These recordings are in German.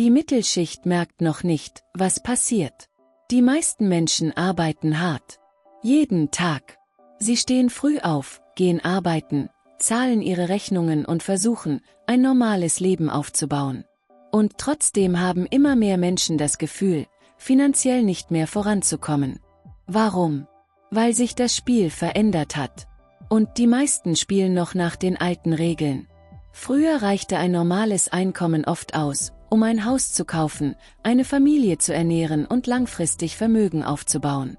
Die Mittelschicht merkt noch nicht, was passiert. Die meisten Menschen arbeiten hart. Jeden Tag. Sie stehen früh auf, gehen arbeiten, zahlen ihre Rechnungen und versuchen, ein normales Leben aufzubauen. Und trotzdem haben immer mehr Menschen das Gefühl, finanziell nicht mehr voranzukommen. Warum? Weil sich das Spiel verändert hat. Und die meisten spielen noch nach den alten Regeln. Früher reichte ein normales Einkommen oft aus, um ein Haus zu kaufen, eine Familie zu ernähren und langfristig Vermögen aufzubauen.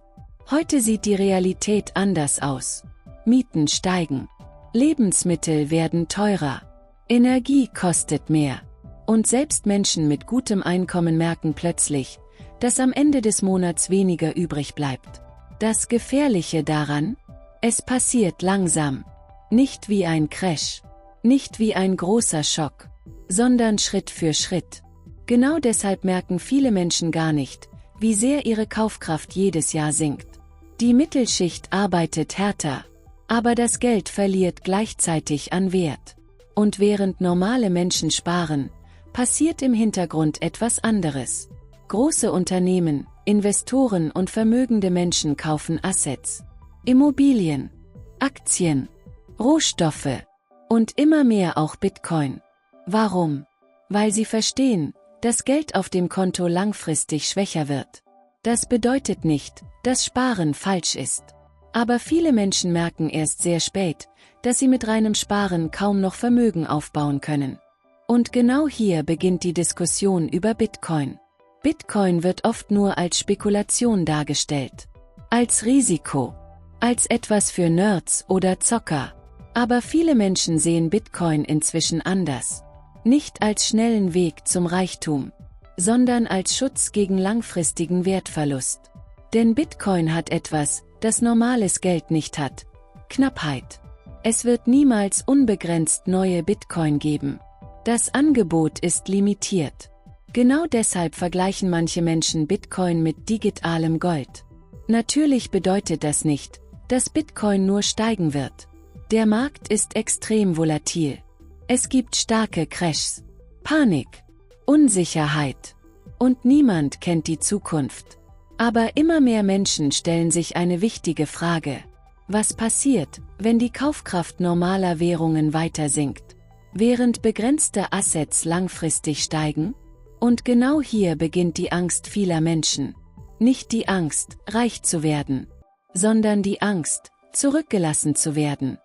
Heute sieht die Realität anders aus. Mieten steigen. Lebensmittel werden teurer. Energie kostet mehr. Und selbst Menschen mit gutem Einkommen merken plötzlich, dass am Ende des Monats weniger übrig bleibt. Das Gefährliche daran? Es passiert langsam. Nicht wie ein Crash. Nicht wie ein großer Schock. Sondern Schritt für Schritt. Genau deshalb merken viele Menschen gar nicht, wie sehr ihre Kaufkraft jedes Jahr sinkt. Die Mittelschicht arbeitet härter, aber das Geld verliert gleichzeitig an Wert. Und während normale Menschen sparen, passiert im Hintergrund etwas anderes. Große Unternehmen, Investoren und vermögende Menschen kaufen Assets, Immobilien, Aktien, Rohstoffe und immer mehr auch Bitcoin. Warum? Weil sie verstehen, dass Geld auf dem Konto langfristig schwächer wird. Das bedeutet nicht, dass Sparen falsch ist. Aber viele Menschen merken erst sehr spät, dass sie mit reinem Sparen kaum noch Vermögen aufbauen können. Und genau hier beginnt die Diskussion über Bitcoin. Bitcoin wird oft nur als Spekulation dargestellt. Als Risiko. Als etwas für Nerds oder Zocker. Aber viele Menschen sehen Bitcoin inzwischen anders. Nicht als schnellen Weg zum Reichtum, sondern als Schutz gegen langfristigen Wertverlust. Denn Bitcoin hat etwas, das normales Geld nicht hat: Knappheit. Es wird niemals unbegrenzt neue Bitcoin geben. Das Angebot ist limitiert. Genau deshalb vergleichen manche Menschen Bitcoin mit digitalem Gold. Natürlich bedeutet das nicht, dass Bitcoin nur steigen wird. Der Markt ist extrem volatil. Es gibt starke Crashs, Panik, Unsicherheit. Und niemand kennt die Zukunft. Aber immer mehr Menschen stellen sich eine wichtige Frage. Was passiert, wenn die Kaufkraft normaler Währungen weiter sinkt, während begrenzte Assets langfristig steigen? Und genau hier beginnt die Angst vieler Menschen. Nicht die Angst, reich zu werden, sondern die Angst, zurückgelassen zu werden.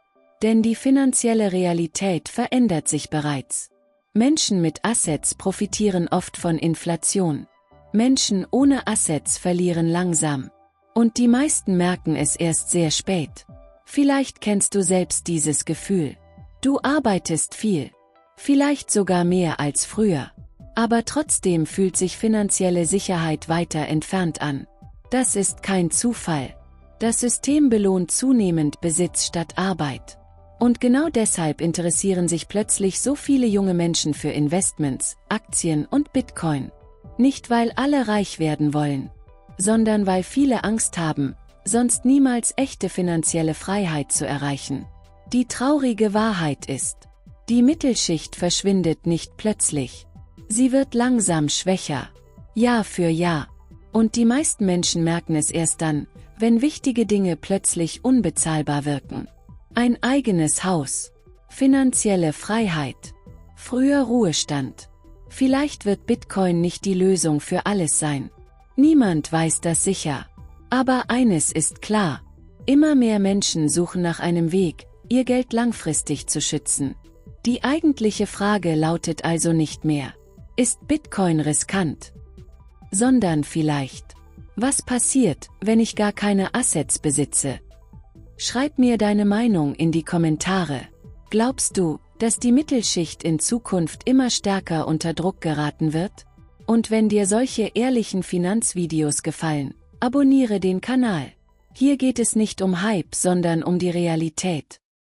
Denn die finanzielle Realität verändert sich bereits. Menschen mit Assets profitieren oft von Inflation. Menschen ohne Assets verlieren langsam. Und die meisten merken es erst sehr spät. Vielleicht kennst du selbst dieses Gefühl. Du arbeitest viel. Vielleicht sogar mehr als früher. Aber trotzdem fühlt sich finanzielle Sicherheit weiter entfernt an. Das ist kein Zufall. Das System belohnt zunehmend Besitz statt Arbeit. Und genau deshalb interessieren sich plötzlich so viele junge Menschen für Investments, Aktien und Bitcoin. Nicht weil alle reich werden wollen, sondern weil viele Angst haben, sonst niemals echte finanzielle Freiheit zu erreichen. Die traurige Wahrheit ist: die Mittelschicht verschwindet nicht plötzlich. Sie wird langsam schwächer, Jahr für Jahr. Und die meisten Menschen merken es erst dann, wenn wichtige Dinge plötzlich unbezahlbar wirken. Ein eigenes Haus, finanzielle Freiheit, früher Ruhestand. Vielleicht wird Bitcoin nicht die Lösung für alles sein. Niemand weiß das sicher. Aber eines ist klar: immer mehr Menschen suchen nach einem Weg, ihr Geld langfristig zu schützen. Die eigentliche Frage lautet also nicht mehr: Ist Bitcoin riskant? Sondern vielleicht: Was passiert, wenn ich gar keine Assets besitze? Schreib mir deine Meinung in die Kommentare. Glaubst du, dass die Mittelschicht in Zukunft immer stärker unter Druck geraten wird? Und wenn dir solche ehrlichen Finanzvideos gefallen, abonniere den Kanal. Hier geht es nicht um Hype, sondern um die Realität.